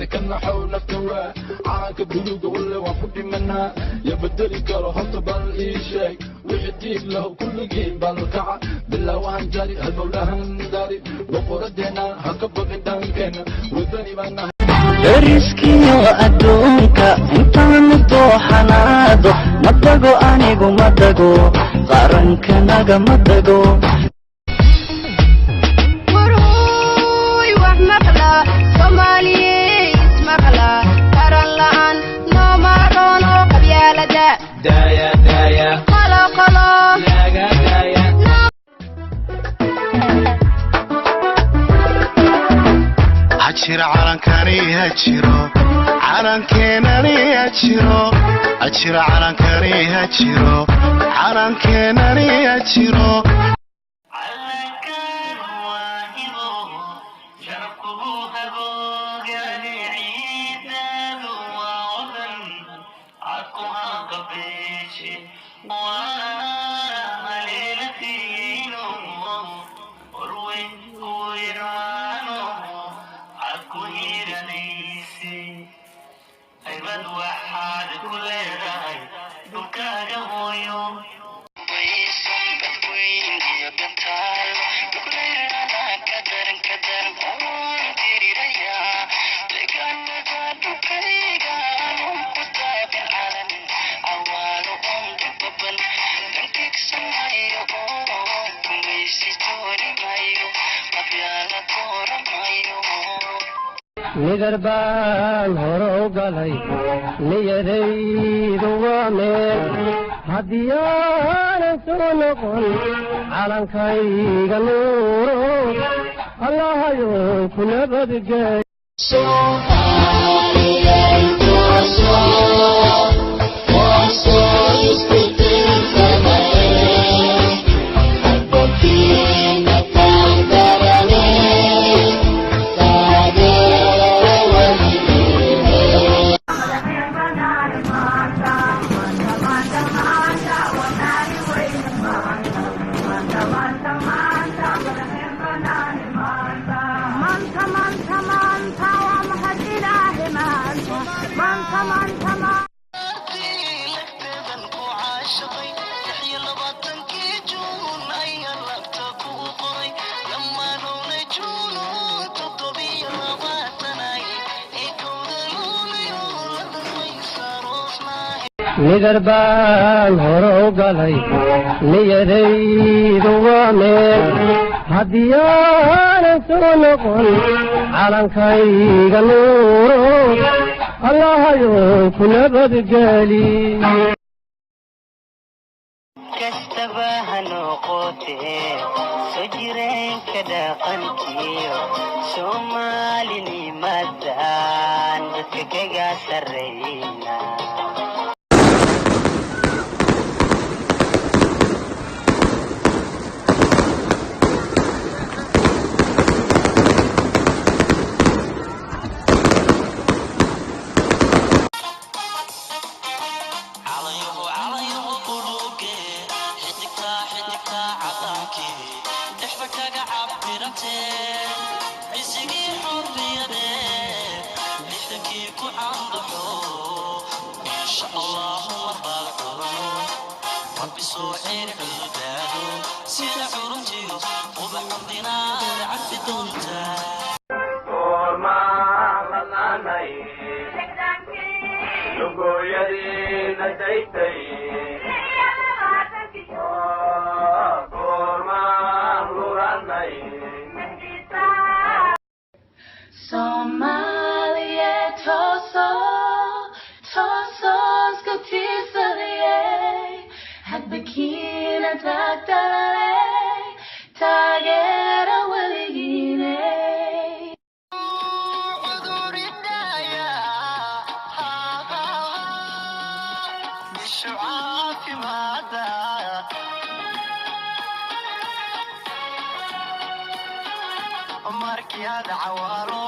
كنا حول التوا عاك بلوغ ولا وفد منها يبدل كره طبل شيء ويديك له كل جيل بالكع بالله وان جاري هالمولهن داري وقردنا هكبق دانكنا ودني بنا dariskiyo adduunka intaan dooxanaado ma tago anigu ma tago qarankanaga ma tago دايا دايا قلا قلا لاقا دايا هجر عالنكاني هجرو عالنكيناني هجرو هجر عالنكاني هجرو عالنكيناني هجرو nigar baan hore u galay niyadaydu waa meel haddii aanan soo noqon calankayga nuuro allahayo ku nabadgey nigar baan hore u galay niyadaydu waa meel haddii aanan soo noqon calankayga nuuro allahayo ku nabadgeli kastaba ha noqotee soo jireenka dhaqankiyo soomaalinimadan dadka kaga sarreyna Somalia toso tosos go tisalie had bikina tagtale tagera waligine markii aad cawaalo